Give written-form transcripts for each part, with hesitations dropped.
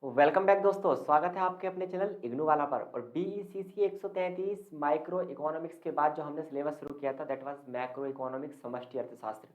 Welcome back दोस्तों, स्वागत है आपके अपने चैनल इग्नू वाला पर। और बीईसीसी 133 माइक्रो इकोनॉमिक्स के बाद जो हमने सिलेबस शुरू किया था दैट वाज मैक्रो इकोनॉमिक्स, समष्टि अर्थशास्त्र।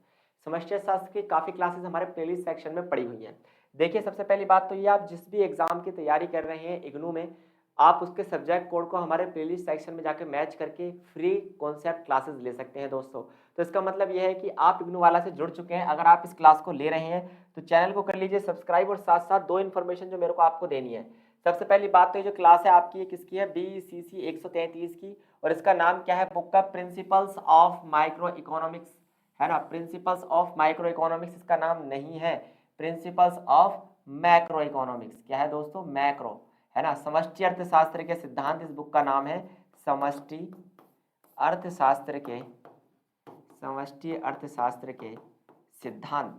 समष्टि अर्थशास्त्र की काफ़ी क्लासेस हमारे प्लेलिस्ट सेक्शन में पड़ी हुई हैं। देखिए, सबसे पहली बात तो ये, आप जिस भी एग्जाम की तैयारी कर रहे हैं इग्नू में, आप उसके सब्जेक्ट कोड को हमारे प्लेलिस्ट सेक्शन में जाकर मैच करके फ्री कॉन्सेप्ट क्लासेस ले सकते हैं दोस्तों। तो इसका मतलब यह है कि आप इग्नू वाला से जुड़ चुके हैं। अगर आप इस क्लास को ले रहे हैं तो चैनल को कर लीजिए सब्सक्राइब, और साथ साथ दो इन्फॉर्मेशन जो मेरे को आपको देनी है। सबसे पहली बात तो ये जो क्लास है आपकी, ये किसकी है? बीईसीसी 133 की। और इसका नाम क्या है? बुक का प्रिंसिपल्स ऑफ माइक्रो इकोनॉमिक्स, है ना। प्रिंसिपल्स ऑफ माइक्रो इकोनॉमिक्स इसका नाम नहीं है, प्रिंसिपल्स ऑफ मैक्रो इकोनॉमिक्स। क्या है दोस्तों? मैक्रो, है ना। समष्टि अर्थशास्त्र के सिद्धांत इस बुक का नाम है। समष्टि अर्थशास्त्र के समष्टि अर्थशास्त्र के सिद्धांत,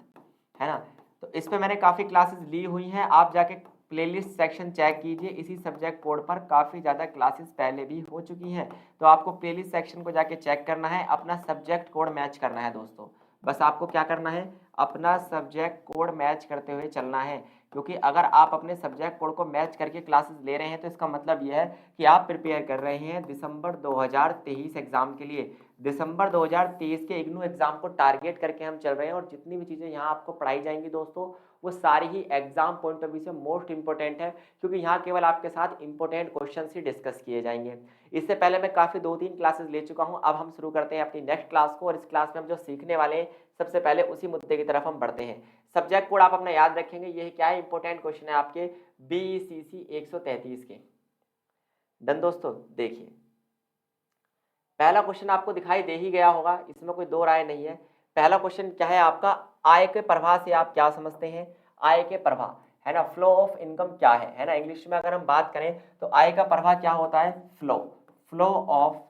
है ना। तो इस पे मैंने काफ़ी क्लासेस ली हुई हैं, आप जाके प्लेलिस्ट सेक्शन चेक कीजिए। इसी सब्जेक्ट कोड पर काफ़ी ज़्यादा क्लासेस पहले भी हो चुकी हैं। तो आपको प्लेलिस्ट सेक्शन को जाके चेक करना है, अपना सब्जेक्ट कोड मैच करना है दोस्तों। बस आपको क्या करना है? अपना सब्जेक्ट कोड मैच करते हुए चलना है। क्योंकि अगर आप अपने सब्जेक्ट कोड को मैच करके क्लासेस ले रहे हैं तो इसका मतलब यह है कि आप प्रिपेयर कर रहे हैं दिसंबर 2023 एग्जाम के लिए। दिसंबर 2023 के इग्नू एग्जाम को टारगेट करके हम चल रहे हैं। और जितनी भी चीज़ें यहाँ आपको पढ़ाई जाएंगी दोस्तों, वो सारी ही एग्जाम पॉइंट ऑफ व्यू से मोस्ट इंपॉर्टेंट है, क्योंकि यहाँ केवल आपके साथ इंपॉर्टेंट क्वेश्चन ही डिस्कस किए जाएंगे। इससे पहले मैं काफ़ी 2-3 क्लासेस ले चुका हूँ। अब हम शुरू करते हैं अपनी नेक्स्ट क्लास को, और इस क्लास में हम जो सीखने वाले हैं सबसे पहले उसी मुद्दे की तरफ हम बढ़ते हैं। सब्जेक्ट कोड आप अपना याद रखेंगे, ये क्या है? इंपॉर्टेंट क्वेश्चन है आपके बीईसीसी 133 के। डन दोस्तों, देखिए पहला क्वेश्चन आपको दिखाई दे ही गया होगा, इसमें कोई दो राय नहीं है। पहला क्वेश्चन क्या है आपका? आय के प्रवाह से आप क्या समझते हैं? आय के प्रवाह, है ना। फ्लो ऑफ इनकम क्या है ना। इंग्लिश में अगर हम बात करें तो आय का प्रवाह क्या होता है? फ्लो, फ्लो ऑफ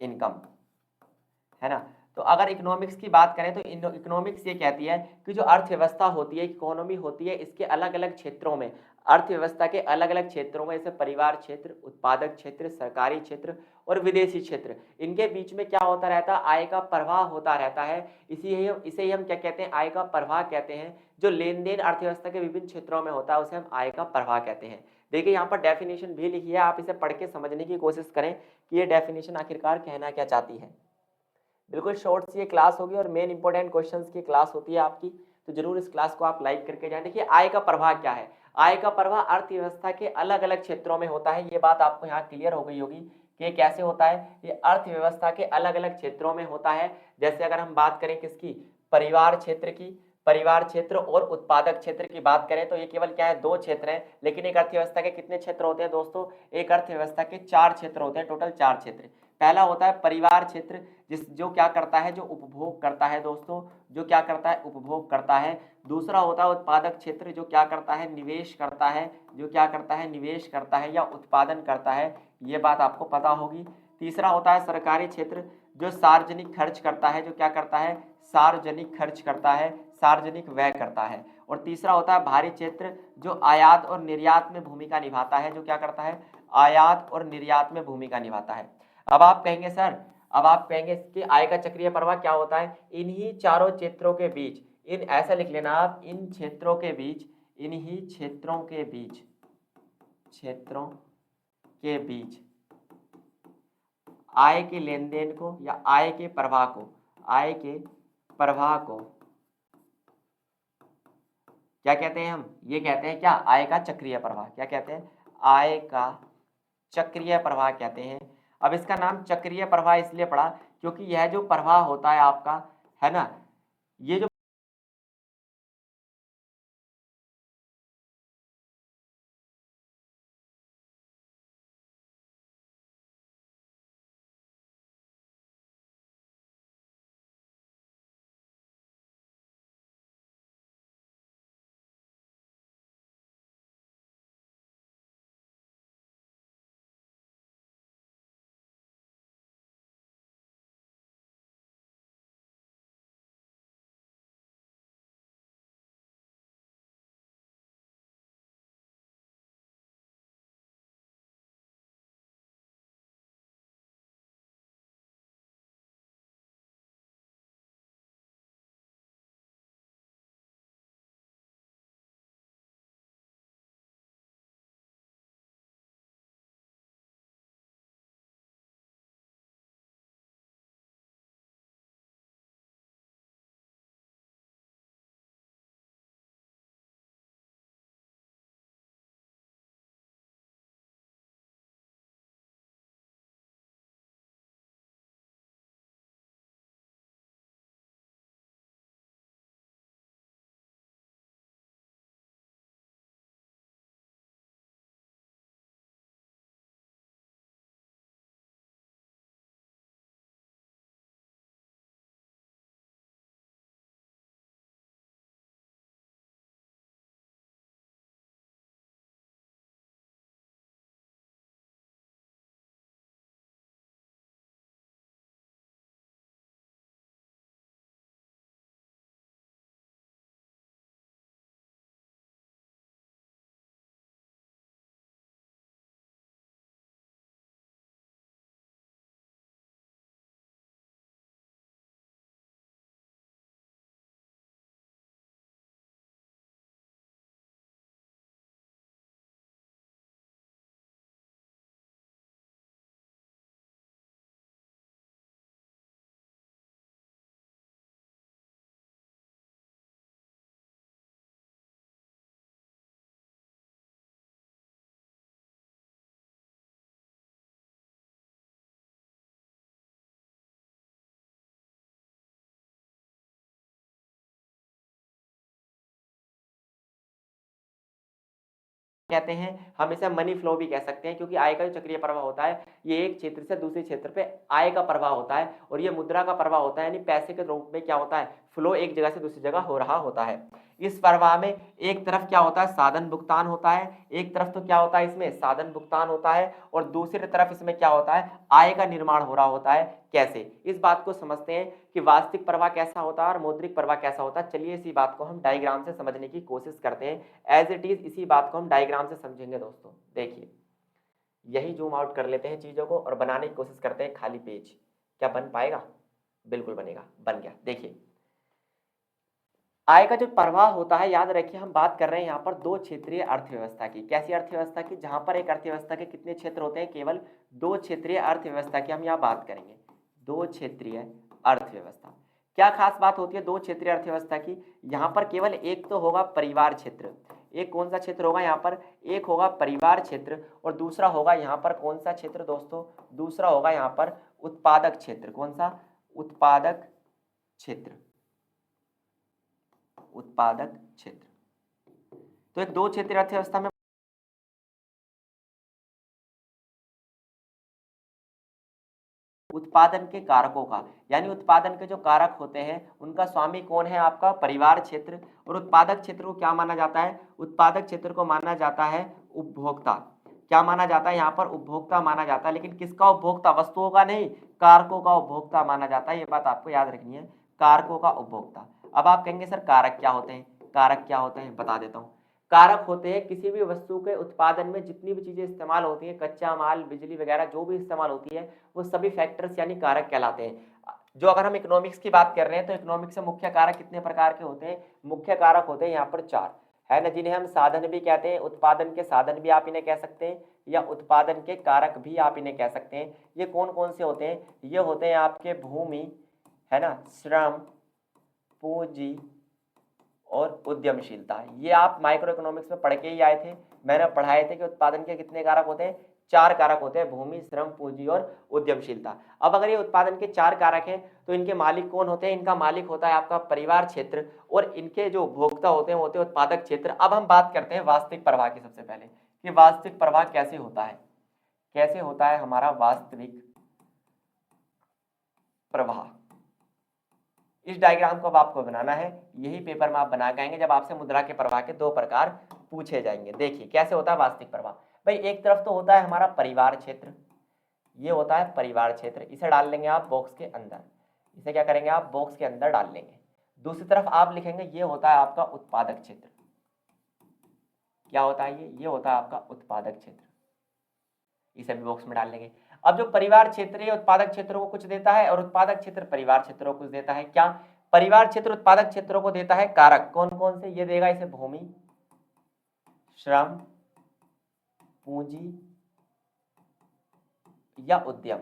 इनकम, है ना। तो अगर इकोनॉमिक्स की बात करें तो इकोनॉमिक्स ये कहती है कि जो अर्थव्यवस्था होती है, इकोनॉमी होती है, इसके अलग अलग क्षेत्रों में, अर्थव्यवस्था के अलग अलग क्षेत्रों में, जैसे परिवार क्षेत्र, उत्पादक क्षेत्र, सरकारी क्षेत्र और विदेशी क्षेत्र, इनके बीच में क्या होता रहता है? आय का प्रवाह होता रहता है। इसे ही हम क्या कहते हैं? आय का प्रवाह कहते हैं। जो लेन देन अर्थव्यवस्था के विभिन्न क्षेत्रों में होता है उसे हम आय का प्रवाह कहते हैं। देखिए यहाँ पर डेफिनेशन भी लिखी है, आप इसे पढ़ के समझने की कोशिश करें कि ये डेफिनेशन आखिरकार कहना क्या चाहती है। बिल्कुल शॉर्ट सी ये क्लास होगी और मेन इंपॉर्टेंट क्वेश्चंस की क्लास होती है आपकी। तो जरूर इस क्लास को आप लाइक करके जाएं। देखिए आय का प्रवाह क्या है? आय का प्रवाह अर्थव्यवस्था के अलग अलग क्षेत्रों में होता है। ये बात आपको यहाँ क्लियर हो गई होगी कि ये कैसे होता है। ये अर्थव्यवस्था के अलग अलग क्षेत्रों में होता है। जैसे अगर हम बात करें किसकी? परिवार क्षेत्र की। परिवार क्षेत्र और उत्पादक क्षेत्र की बात करें तो ये केवल क्या है? दो क्षेत्र हैं। लेकिन एक अर्थव्यवस्था के कितने क्षेत्र होते हैं दोस्तों? एक अर्थव्यवस्था के चार क्षेत्र होते हैं, टोटल चार क्षेत्र। पहला होता है परिवार क्षेत्र, जो क्या करता है? जो उपभोग करता है दोस्तों, जो क्या करता है? उपभोग करता है। दूसरा होता है उत्पादक क्षेत्र, जो क्या करता है? निवेश करता है। जो क्या करता है? निवेश करता है या उत्पादन करता है। ये बात आपको पता होगी। तीसरा होता है सरकारी क्षेत्र, जो सार्वजनिक खर्च करता है। जो क्या करता है? सार्वजनिक खर्च करता है, सार्वजनिक व्यय करता है। और तीसरा होता है भारी क्षेत्र, जो आयात और निर्यात में भूमिका निभाता है। जो क्या करता है? आयात और निर्यात में भूमिका निभाता है। अब आप कहेंगे सर, अब आप कहेंगे कि आय का चक्रीय प्रवाह क्या होता है? इन्हीं चारों क्षेत्रों के बीच, इन ऐसा लिख लेना आप, इन क्षेत्रों के बीच, इन्हीं क्षेत्रों के बीच, क्षेत्रों के बीच आय के लेन देन को या आय के प्रवाह को, आय के प्रवाह को क्या कहते हैं हम? ये कहते हैं क्या? आय का चक्रीय प्रवाह। क्या कहते हैं? आय का चक्रीय प्रवाह कहते हैं। अब इसका नाम चक्रीय प्रवाह इसलिए पड़ा क्योंकि यह जो प्रवाह होता है आपका, है ना, ये जो कहते हैं, हम इसे मनी फ्लो भी कह सकते हैं, क्योंकि आय का जो चक्रीय प्रवाह होता है ये एक क्षेत्र से दूसरे क्षेत्र पे आय का प्रवाह होता है, और ये मुद्रा का प्रवाह होता है, यानी पैसे के रूप में क्या होता है, फ्लो एक जगह से दूसरी जगह हो रहा होता है। इस प्रवाह में एक तरफ क्या होता है, साधन भुगतान होता है, एक तरफ तो क्या होता है इसमें साधन भुगतान होता है, और दूसरी तरफ इसमें क्या होता है, आय का निर्माण हो रहा होता है। कैसे, इस बात को समझते हैं कि वास्तविक प्रवाह कैसा होता है और मौद्रिक प्रवाह कैसा होता है। चलिए इसी बात को हम डायग्राम से समझने की कोशिश करते हैं। एज इट इज इसी बात को हम डायग्राम से समझेंगे दोस्तों। देखिए, यही जूम आउट कर लेते हैं चीजों को और बनाने की कोशिश करते हैं खाली पेज। क्या बन पाएगा? बिल्कुल बनेगा, बन गया। देखिए, आय का जो प्रवाह होता है, याद रखिए हम बात कर रहे हैं यहाँ पर दो क्षेत्रीय अर्थव्यवस्था की। कैसी अर्थव्यवस्था की? जहां पर एक अर्थव्यवस्था के कितने क्षेत्र होते हैं, केवल दो क्षेत्रीय अर्थव्यवस्था की हम यहाँ बात करेंगे। दो क्षेत्रीय अर्थव्यवस्था, क्या खास बात होती है दो क्षेत्रीय अर्थव्यवस्था की? यहाँ पर केवल एक तो होगा परिवार क्षेत्र। एक कौन सा क्षेत्र होगा यहाँ पर? एक होगा परिवार क्षेत्र, और दूसरा होगा यहाँ पर कौन सा क्षेत्र दोस्तों? दूसरा होगा यहाँ पर उत्पादक क्षेत्र। कौन सा? उत्पादक क्षेत्र। उत्पादक क्षेत्र। तो एक दो क्षेत्रीय अर्थव्यवस्था में उत्पादन के कारकों का, यानी उत्पादन के जो कारक होते हैं उनका स्वामी कौन है? आपका परिवार क्षेत्र। और उत्पादक क्षेत्र को क्या माना जाता है? उत्पादक क्षेत्र को माना जाता है उपभोक्ता। क्या माना जाता है यहाँ पर? उपभोक्ता माना जाता है। लेकिन किसका उपभोक्ता? वस्तुओं का नहीं, कारकों का उपभोक्ता माना जाता है। ये बात आपको याद रखनी है, कारकों का उपभोक्ता। अब आप कहेंगे सर कारक क्या होते हैं? कारक क्या होते हैं बता देता हूँ। कारक होते हैं किसी भी वस्तु के उत्पादन में जितनी भी चीजें इस्तेमाल होती हैं, कच्चा माल, बिजली वगैरह जो भी इस्तेमाल होती है, वो सभी फैक्टर्स यानी कारक कहलाते हैं। जो अगर हम इकोनॉमिक्स की बात कर रहे हैं तो इकोनॉमिक्स से मुख्य कारक कितने प्रकार के होते हैं? मुख्य कारक होते हैं यहाँ पर चार, है ना, जिन्हें हम साधन भी कहते हैं। उत्पादन के साधन भी आप इन्हें कह सकते हैं, या उत्पादन के कारक भी आप इन्हें कह सकते हैं। ये कौन कौन से होते हैं? ये होते हैं आपके भूमि, है ना, श्रम, पूंजी और उद्यमशीलता। ये आप माइक्रो इकोनॉमिक्स में पढ़ के ही आए थे, मैंने पढ़ाए थे कि उत्पादन के कितने कारक होते हैं? चार कारक होते हैं, भूमि, श्रम, पूंजी और उद्यमशीलता। अब अगर ये उत्पादन के चार कारक हैं तो इनके मालिक कौन होते हैं? इनका मालिक होता है आपका परिवार क्षेत्र, और इनके जो उपभोक्ता होते हैं वो होते हैं उत्पादक क्षेत्र। अब हम बात करते हैं वास्तविक प्रवाह की सबसे पहले, कि वास्तविक प्रवाह कैसे होता है, कैसे होता है हमारा वास्तविक प्रवाह। इस डायग्राम को अब आपको बनाना है, यही पेपर में आप बना के आएंगे जब आपसे मुद्रा के प्रवाह के दो प्रकार पूछे जाएंगे। देखिए कैसे होता है वास्तविक प्रवाह। भाई एक तरफ तो होता है हमारा परिवार क्षेत्र, ये होता है परिवार क्षेत्र, इसे डाल लेंगे आप बॉक्स के अंदर, इसे क्या करेंगे आप बॉक्स के अंदर डाल लेंगे। दूसरी तरफ आप लिखेंगे ये होता है आपका उत्पादक क्षेत्र। क्या होता है ये होता है आपका उत्पादक क्षेत्र, इसे भी बॉक्स में डाल लेंगे। अब जो परिवार क्षेत्र है उत्पादक क्षेत्रों को कुछ देता है और उत्पादक क्षेत्र परिवार क्षेत्रों को कुछ देता है। क्या? परिवार क्षेत्र उत्पादक क्षेत्रों को देता है कारक, कौन कौन से? ये देगा इसे भूमि, श्रम, पूंजी या उद्यम।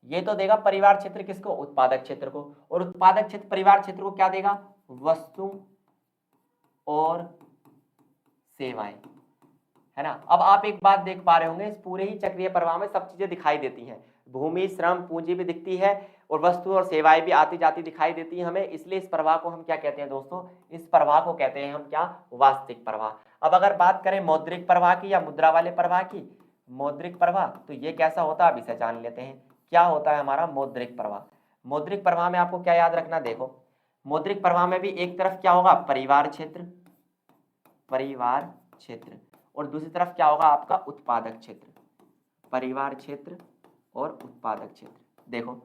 ये तो देगा परिवार क्षेत्र किसको? उत्पादक क्षेत्र को। और उत्पादक क्षेत्र परिवार क्षेत्र को क्या देगा? वस्तु और सेवाएं, है ना। अब आप एक बात देख पा रहे होंगे, इस पूरे ही चक्रीय प्रवाह में सब चीजें दिखाई देती हैं, भूमि, श्रम, पूंजी भी दिखती है और वस्तु और सेवाएं भी आती जाती दिखाई देती हैं हमें। इसलिए इस प्रवाह को हम क्या कहते हैं दोस्तों? इस प्रवाह को कहते हैं हम क्या? वास्तविक प्रवाह। अब अगर बात करें मौद्रिक प्रवाह की या मुद्रा वाले प्रवाह की, मौद्रिक प्रवाह, तो ये कैसा होता है अब इसे जान लेते हैं। क्या होता है हमारा मौद्रिक प्रवाह? मौद्रिक प्रवाह में आपको क्या याद रखना, देखो मौद्रिक प्रवाह में भी एक तरफ क्या होगा? परिवार क्षेत्र, परिवार क्षेत्र, और दूसरी तरफ क्या होगा आपका? उत्पादक क्षेत्र, परिवार क्षेत्र और उत्पादक क्षेत्र। देखो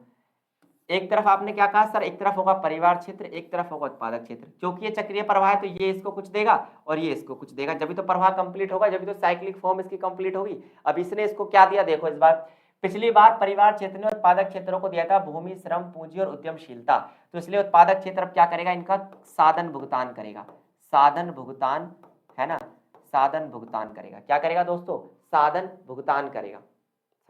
एक तरफ आपने क्या कहा सर? एक तरफ होगा परिवार क्षेत्र, एक तरफ होगा उत्पादक क्षेत्र। क्योंकि ये चक्रीय प्रवाह है तो ये इसको कुछ देगा और ये इसको कुछ देगा, जब भी तो प्रवाह कंप्लीट होगा, जब भी तो साइक्लिक फॉर्म इसकी कंप्लीट होगी। अब इसने इसको क्या दिया देखो इस बार, पिछली बार परिवार क्षेत्र ने उत्पादक क्षेत्रों को दिया था भूमि, श्रम, पूंजी और उद्यमशीलता, तो इसलिए उत्पादक क्षेत्र अब क्या करेगा? इनका साधन भुगतान करेगा, साधन भुगतान, है ना, साधन भुगतान करेगा। क्या करेगा दोस्तों? साधन भुगतान करेगा।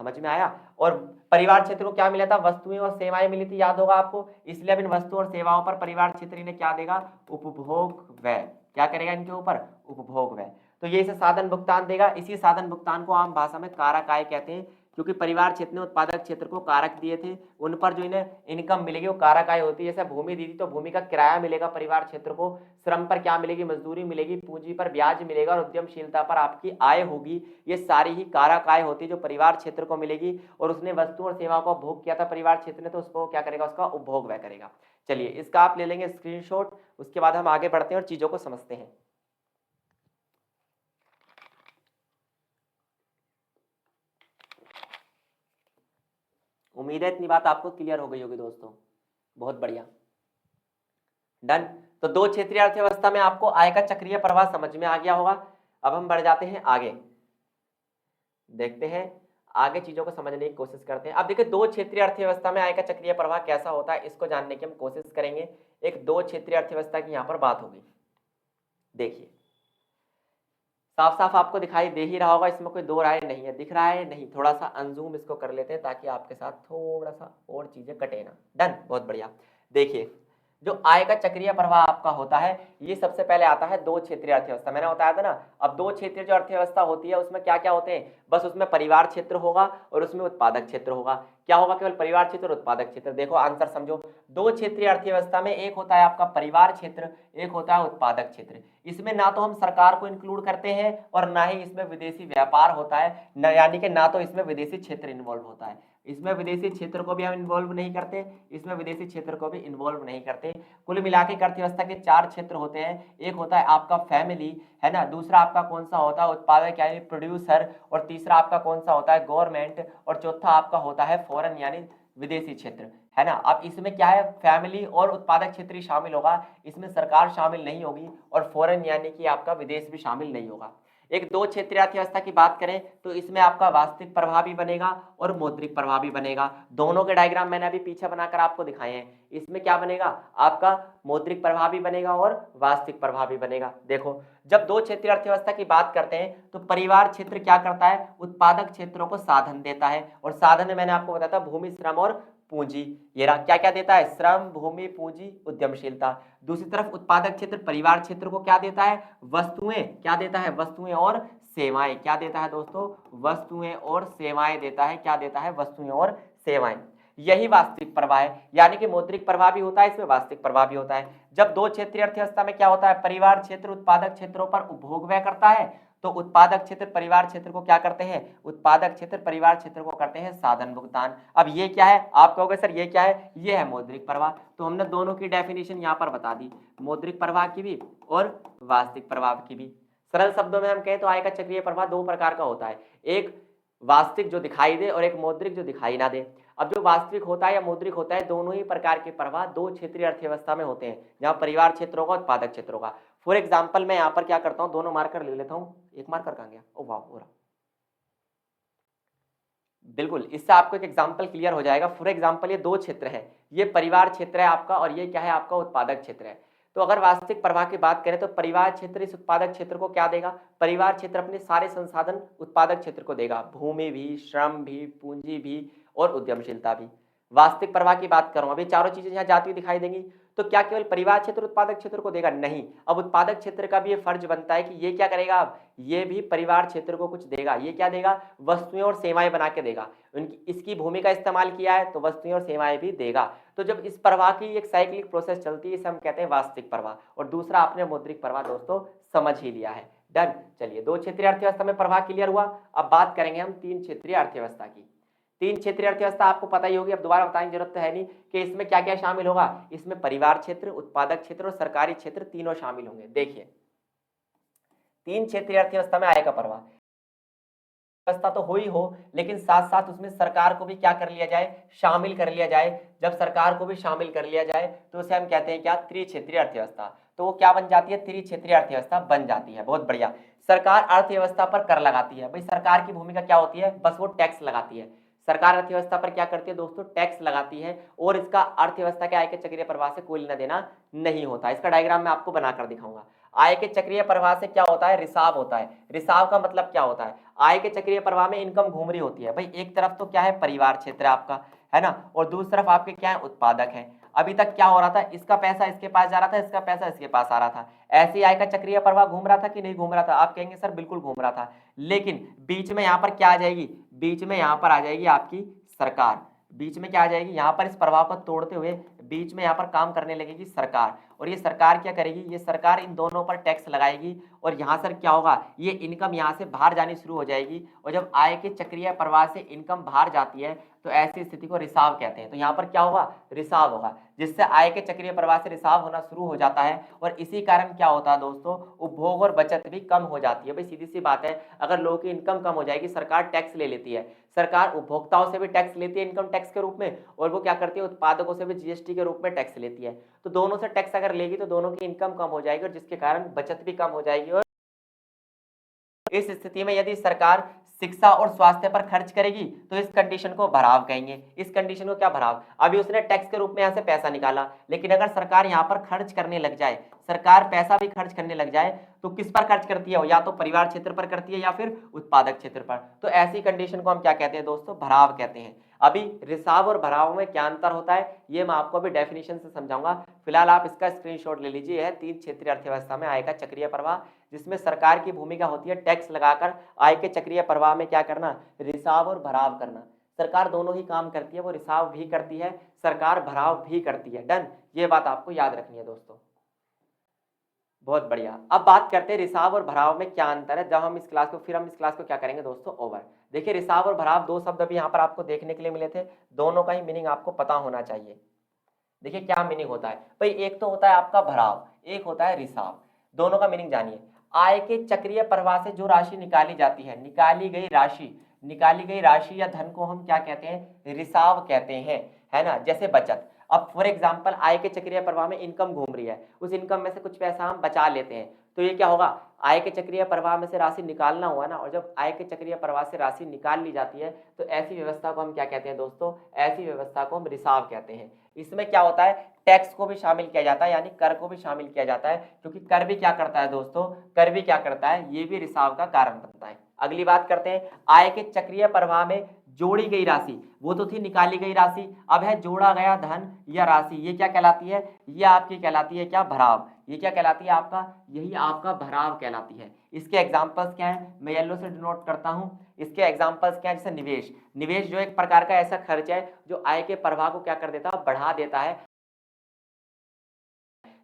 समझ में आया? और परिवार क्षेत्र को क्या मिला था? वस्तुएं और सेवाएं मिली थी, याद होगा आपको। इसलिए अब इन वस्तु और सेवाओं पर परिवार क्षेत्र इन्हें क्या देगा? उपभोग व्यय। क्या करेगा इनके ऊपर? उपभोग व्यय। तो ये इसे साधन भुगतान देगा। इसी साधन भुगतान को आम भाषा में कारक आय कहते हैं। क्योंकि परिवार क्षेत्र ने उत्पादक क्षेत्र को कारक दिए थे, उन पर जो इन्हें इनकम मिलेगी वो कारक आय होती है। जैसे भूमि दी थी तो भूमि का किराया मिलेगा परिवार क्षेत्र को, श्रम पर क्या मिलेगी, मजदूरी मिलेगी, पूंजी पर ब्याज मिलेगा और उद्यमशीलता पर आपकी आय होगी। ये सारी ही कारक आय होती है जो परिवार क्षेत्र को मिलेगी, और उसने वस्तु और सेवाओं का उपभोग किया था परिवार क्षेत्र ने, तो उसको क्या करेगा, उसका उपभोग वह करेगा। चलिए इसका आप ले लेंगे स्क्रीनशॉट, उसके बाद हम आगे बढ़ते हैं और चीजों को समझते हैं। उम्मीद है इतनी बात आपको क्लियर हो गई होगी दोस्तों, बहुत बढ़िया, डन। तो दो क्षेत्रीय अर्थव्यवस्था में आपको आय का चक्रीय प्रवाह समझ में आ गया होगा। अब हम बढ़ जाते हैं आगे, देखते हैं आगे चीजों को समझने की कोशिश करते हैं। अब देखिए दो क्षेत्रीय अर्थव्यवस्था में आय का चक्रीय प्रवाह कैसा होता है, इसको जानने की हम कोशिश करेंगे। एक दो क्षेत्रीय अर्थव्यवस्था की यहाँ पर बात होगी। देखिए साफ साफ आपको दिखाई दे ही रहा होगा, इसमें कोई दो राय नहीं है, दिख रहा है नहीं, थोड़ा सा अनजूम इसको कर लेते हैं ताकि आपके साथ थोड़ा सा और चीजें कटे ना। डन, बहुत बढ़िया। देखिए जो आय का चक्रीय प्रवाह आपका होता है, ये सबसे पहले आता है दो क्षेत्रीय अर्थव्यवस्था। मैंने बताया था ना, अब दो क्षेत्रीय जो अर्थव्यवस्था होती है उसमें क्या क्या होते हैं, बस उसमें परिवार क्षेत्र होगा और उसमें उत्पादक क्षेत्र होगा। क्या होगा, केवल परिवार क्षेत्र और उत्पादक क्षेत्र। देखो आंसर समझो, दो क्षेत्रीय अर्थव्यवस्था में एक होता है आपका परिवार क्षेत्र, एक होता है उत्पादक क्षेत्र। इसमें ना तो हम सरकार को इंक्लूड करते हैं और ना ही इसमें विदेशी व्यापार होता है, यानी कि ना तो इसमें विदेशी क्षेत्र इन्वॉल्व होता है। इसमें विदेशी क्षेत्र को भी हम इन्वॉल्व नहीं करते, इसमें विदेशी क्षेत्र को भी इन्वॉल्व नहीं करते। कुल मिला के अर्थव्यवस्था के चार क्षेत्र होते हैं। एक होता है आपका फैमिली, है ना, दूसरा आपका कौन सा होता है उत्पादक यानी प्रोड्यूसर, और तीसरा आपका कौन सा होता है गवर्नमेंट, और चौथा आपका होता है फॉरेन यानी विदेशी क्षेत्र, है ना। अब इसमें क्या है, फैमिली और उत्पादक क्षेत्र ही शामिल होगा, इसमें सरकार शामिल नहीं होगी, और फॉरेन यानी कि आपका विदेश भी शामिल नहीं होगा। एक दो क्षेत्रीय अर्थव्यवस्था की बात करें तो इसमें आपका वास्तविक प्रभाव भी बनेगा और मौद्रिक प्रभाव भी बनेगा। दोनों के डायग्राम मैंने अभी पीछे बनाकर आपको दिखाए हैं। इसमें क्या बनेगा, आपका मौद्रिक प्रभाव भी बनेगा और वास्तविक प्रभाव भी बनेगा। देखो जब दो क्षेत्रीय अर्थव्यवस्था की बात करते हैं तो परिवार क्षेत्र क्या करता है, उत्पादक क्षेत्रों को साधन देता है, और साधन में मैंने आपको बताया था भूमि, श्रम और पूंजी। ये क्या क्या देता है, श्रम, भूमि, पूंजी, उद्यमशीलता। दूसरी तरफ उत्पादक क्षेत्र परिवार क्षेत्र को क्या देता है, वस्तुएं, क्या देता है, वस्तुएं और सेवाएं। क्या देता है दोस्तों, वस्तुएं और सेवाएं देता है। क्या देता है, वस्तुएं और सेवाएं। यही वास्तविक प्रवाह है, यानी कि मौद्रिक प्रवाह भी होता है, इसमें वास्तविक प्रवाह भी होता है। जब दो क्षेत्रीय अर्थव्यवस्था में क्या होता है, परिवार क्षेत्र उत्पादक क्षेत्रों पर उपभोग व्यय करता है, तो उत्पादक क्षेत्र परिवार क्षेत्र को क्या करते हैं, उत्पादक क्षेत्र परिवार क्षेत्र को करते हैं साधन भुगतान। अब ये क्या है, आप कहोगे सर ये क्या है, ये है मौद्रिक प्रवाह। तो हमने दोनों की डेफिनेशन यहाँ पर बता दी, मौद्रिक प्रवाह की भी और वास्तविक प्रवाह की भी। सरल शब्दों में हम कहें तो आय का चक्रीय प्रवाह दो प्रकार का होता है, एक वास्तविक जो दिखाई दे और एक मौद्रिक जो दिखाई ना दे। अब जो वास्तविक होता है या मौद्रिक होता है, दोनों ही प्रकार के प्रवाह दो क्षेत्रीय अर्थव्यवस्था में होते हैं, जहां परिवार क्षेत्र होगा, उत्पादक क्षेत्र होगा। फॉर एग्जाम्पल मैं यहाँ पर क्या करता हूँ, दोनों मार्कर ले लेता हूँ। एक मार्कर कहाँ गया, ओ वाह, हो रहा, बिल्कुल, इससे आपको एक एग्जाम्पल क्लियर हो जाएगा। फॉर एग्जाम्पल ये दो क्षेत्र है, ये परिवार क्षेत्र है आपका और ये क्या है आपका उत्पादक क्षेत्र है। तो अगर वास्तविक प्रवाह की बात करें तो परिवार क्षेत्र इस उत्पादक क्षेत्र को क्या देगा, परिवार क्षेत्र अपने सारे संसाधन उत्पादक क्षेत्र को देगा, भूमि भी, श्रम भी, पूंजी भी और उद्यमशीलता भी। वास्तविक प्रवाह की बात करूं, अभी चारों चीजें यहाँ जाती हुई दिखाई देंगी, तो क्या केवल परिवार क्षेत्र उत्पादक क्षेत्र को देगा, नहीं। अब उत्पादक क्षेत्र का भी ये फर्ज बनता है कि ये क्या करेगा, अब ये भी परिवार क्षेत्र को कुछ देगा। ये क्या देगा, वस्तुएं और सेवाएं बना के देगा। उनकी इसकी भूमि का इस्तेमाल किया है तो वस्तुएं और सेवाएं भी देगा। तो जब इस प्रवाह की एक साइक्लिक प्रोसेस चलती है, इसे हम कहते हैं वास्तविक प्रवाह। और दूसरा आपने मौद्रिक प्रवाह दोस्तों समझ ही लिया है। डन, चलिए दो क्षेत्रीय अर्थव्यवस्था में प्रवाह क्लियर हुआ। अब बात करेंगे हम तीन क्षेत्रीय अर्थव्यवस्था की। तीन क्षेत्रीय अर्थव्यवस्था आपको पता ही होगी, अब दोबारा बताने की जरूरत तो है नहीं कि इसमें क्या क्या शामिल होगा। इसमें परिवार क्षेत्र, उत्पादक क्षेत्र और सरकारी क्षेत्र तीनों शामिल होंगे। देखिए तीन क्षेत्रीय अर्थव्यवस्था में आय का प्रवाह व्यवस्था तो हो ही हो, लेकिन साथ साथ उसमें सरकार को भी क्या कर लिया जाए, शामिल कर लिया जाए। जब सरकार को भी शामिल कर लिया जाए तो उसे हम कहते हैं क्या, त्रिक्षेत्रीय अर्थव्यवस्था। तो वो क्या बन जाती है, त्रिक्षेत्रीय अर्थव्यवस्था बन जाती है। बहुत बढ़िया। सरकार अर्थव्यवस्था पर कर लगाती है। भाई सरकार की भूमिका क्या होती है, बस वो टैक्स लगाती है। सरकार अर्थव्यवस्था पर क्या करती है दोस्तों, टैक्स लगाती है, और इसका अर्थव्यवस्था के आय के चक्रीय प्रवाह से कोई लेना देना नहीं होता। इसका डायग्राम मैं आपको बनाकर दिखाऊंगा। आय के चक्रीय प्रवाह से क्या होता है, रिसाव होता है। रिसाव का मतलब क्या होता है, आय के चक्रीय प्रवाह में इनकम घूम रही होती है। भाई एक तरफ तो क्या है परिवार क्षेत्र आपका, है ना, और दूसरी तरफ आपके क्या है उत्पादक है। अभी तक क्या हो रहा था, इसका पैसा इसके पास जा रहा था, इसका पैसा इसके पास आ रहा था। ऐसे ही आय का चक्रीय प्रवाह घूम रहा था कि नहीं घूम रहा था? आप कहेंगे सर बिल्कुल घूम रहा था। लेकिन बीच में यहाँ पर क्या आ जाएगी, बीच में यहाँ पर आ जाएगी आपकी सरकार। बीच में क्या आ जाएगी, यहाँ पर इस प्रभाव को तोड़ते हुए बीच में यहाँ पर काम करने लगेगी सरकार। और ये सरकार क्या करेगी, ये सरकार इन दोनों पर टैक्स लगाएगी और यहाँ सर क्या होगा, ये इनकम यहाँ से बाहर जानी शुरू हो जाएगी। और जब आय के चक्रीय प्रवाह से इनकम बाहर जाती है तो ऐसी स्थिति को रिसाव कहते हैं। तो यहाँ पर क्या होगा, रिसाव होगा, जिससे आय के चक्रीय प्रवाह से रिसाव होना शुरू हो जाता है। और इसी कारण क्या होता है दोस्तों, उपभोग और बचत भी कम हो जाती है। भाई सीधी सी बात है, अगर लोगों की इनकम कम हो जाएगी, सरकार टैक्स ले लेती है, सरकार उपभोक्ताओं से भी टैक्स लेती है इनकम टैक्स के रूप में, और वो क्या करती है, उत्पादकों से भी जीएसटी के रूप में टैक्स लेती है। तो दोनों से टैक्स अगर लेगी तो दोनों की इनकम कम हो जाएगी और जिसके कारण बचत भी कम हो जाएगी। और इस स्थिति में यदि सरकार शिक्षा और स्वास्थ्य पर खर्च करेगी तो इस कंडीशन को भराव कहेंगे। इस कंडीशन को क्या भराव, अभी उसने टैक्स के रूप में यहाँ से पैसा निकाला, लेकिन अगर सरकार यहाँ पर खर्च करने लग जाए, सरकार पैसा भी खर्च करने लग जाए, तो किस पर खर्च करती है वो, या तो परिवार क्षेत्र पर करती है या फिर उत्पादक क्षेत्र पर। तो ऐसी कंडीशन को हम क्या कहते हैं दोस्तों, भराव कहते हैं। अभी रिसाव और भराव में क्या अंतर होता है ये मैं आपको अभी डेफिनेशन से समझाऊंगा। फिलहाल आप इसका स्क्रीनशॉट ले लीजिए। यह 3 क्षेत्रीय अर्थव्यवस्था में आय का चक्रीय प्रवाह, जिसमें सरकार की भूमिका होती है टैक्स लगाकर आय के चक्रीय प्रवाह में क्या करना, रिसाव और भराव करना। सरकार दोनों ही काम करती है, वो रिसाव भी करती है, सरकार भराव भी करती है। डन, ये बात आपको याद रखनी है दोस्तों। बहुत बढ़िया। अब बात करते हैं रिसाव और भराव में क्या अंतर है। जब हम इस क्लास को क्या करेंगे दोस्तों, ओवर। देखिए रिसाव और भराव दो शब्द अभी यहाँ पर आपको देखने के लिए मिले थे, दोनों का ही मीनिंग आपको पता होना चाहिए। देखिए क्या मीनिंग होता है भाई, एक तो होता है आपका भराव, एक होता है रिसाव। दोनों का मीनिंग जानिए। आय के चक्रीय प्रवाह से जो राशि निकाली जाती है, निकाली गई राशि या धन को हम क्या कहते हैं, रिसाव कहते हैं, है ना। जैसे बचत, अब फॉर एग्जांपल आय के चक्रीय प्रवाह में इनकम घूम रही है, उस इनकम में से कुछ पैसा हम बचा लेते हैं, तो ये क्या होगा, आय के चक्रीय प्रवाह में से राशि निकालना हुआ ना। और जब आय के चक्रीय प्रवाह से राशि निकाल ली जाती है तो ऐसी व्यवस्था को हम क्या कहते हैं दोस्तों, ऐसी व्यवस्था को हम रिसाव कहते हैं। इसमें क्या होता है, टैक्स को भी शामिल किया जाता है, यानी कर को भी शामिल किया जाता है, क्योंकि कर भी क्या करता है दोस्तों, कर भी क्या करता है, ये भी रिसाव का कारण बनता है। अगली बात करते हैं, आय के चक्रीय प्रवाह में जोड़ी गई राशि, वो तो थी निकाली गई राशि, अब है जोड़ा गया धन या राशि, ये क्या कहलाती है, ये आपकी कहलाती है क्या, भराव। ये क्या कहलाती है आपका, यही आपका भराव कहलाती है। इसके एग्जांपल्स क्या है, मैं येलो से डिनोट करता हूं। इसके एग्जांपल्स क्या है, जैसे निवेश, निवेश जो एक प्रकार का ऐसा खर्च है जो आय के प्रवाह को क्या कर देता है, बढ़ा देता है।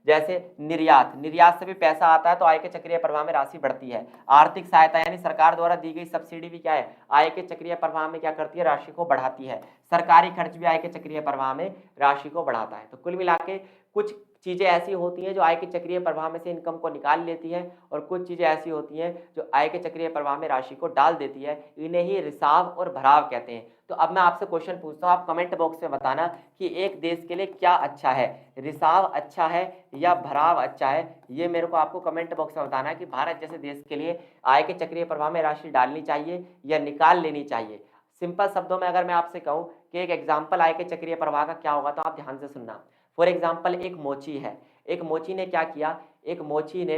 जैसे निर्यात, निर्यात से भी पैसा आता है तो आय के चक्रीय प्रवाह में राशि बढ़ती है। आर्थिक सहायता यानी सरकार द्वारा दी गई सब्सिडी भी क्या है, आय के चक्रीय प्रवाह में क्या करती है, राशि को बढ़ाती है। सरकारी खर्च भी आय के चक्रीय प्रवाह में राशि को बढ़ाता है। तो कुल मिला के कुछ चीजें ऐसी होती हैं जो आय के चक्रीय प्रवाह में से इनकम को निकाल लेती है, और कुछ चीजें ऐसी होती हैं जो आय के चक्रीय प्रवाह में राशि को डाल देती है। इन्हें ही रिसाव और भराव कहते हैं। तो अब मैं आपसे क्वेश्चन पूछता हूं, आप कमेंट बॉक्स में बताना कि एक देश के लिए क्या अच्छा है, रिसाव अच्छा है या भराव अच्छा है। ये मेरे को आपको कमेंट बॉक्स में बताना है कि भारत जैसे देश के लिए आय के चक्रीय प्रवाह में राशि डालनी चाहिए या निकाल लेनी चाहिए। सिंपल शब्दों में अगर मैं आपसे कहूं कि एक एग्जाम्पल आय के चक्रीय प्रवाह का क्या होगा, तो आप ध्यान से सुनना। फॉर एग्जाम्पल एक मोची है, एक मोची ने क्या किया, एक मोची ने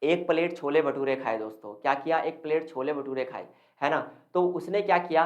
एक प्लेट छोले भटूरे खाए दोस्तों। क्या किया, एक प्लेट छोले भटूरे खाए, है ना। तो उसने क्या किया,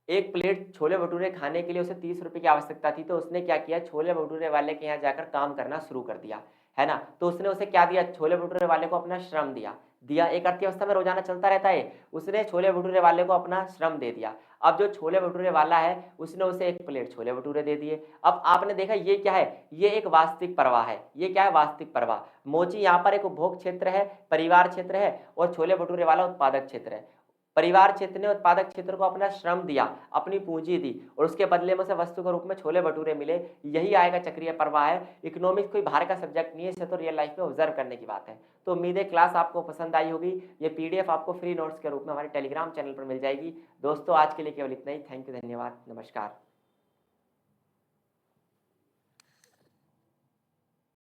एक प्लेट छोले भटूरे खाने के लिए उसे 30 रुपए की आवश्यकता थी, तो उसने क्या किया, छोले भटूरे वाले के यहाँ जाकर काम करना शुरू कर दिया, है ना। तो उसने उसे क्या दिया, छोले भटूरे वाले को अपना श्रम दिया। एक अर्थव्यवस्था में रोजाना चलता रहता है, उसने छोले भटूरे वाले को अपना श्रम दे दिया। अब जो छोले भटूरे वाला है उसने उसे एक प्लेट छोले भटूरे दे दिए। अब आपने देखा ये क्या है, ये एक वास्तविक प्रवाह है। ये क्या है, वास्तविक प्रवाह। मोची यहाँ पर एक उपभोग क्षेत्र है, परिवार क्षेत्र है, और छोले भटूरे वाला उत्पादक क्षेत्र है। परिवार क्षेत्र ने उत्पादक क्षेत्र को अपना श्रम दिया, अपनी पूंजी दी, और उसके बदले में से वस्तु के रूप में छोले भटूरे मिले। यही आय का चक्रीय प्रवाह है। इकोनॉमिक्स कोई बाहर का सब्जेक्ट नहीं है, इसे तो रियल लाइफ में ऑब्जर्व करने की बात है। तो उम्मीद है क्लास आपको पसंद आई होगी। ये पीडीएफ आपको फ्री नोट्स के रूप में हमारे टेलीग्राम चैनल पर मिल जाएगी। दोस्तों आज के लिए केवल इतना ही। थैंक यू, धन्यवाद, नमस्कार।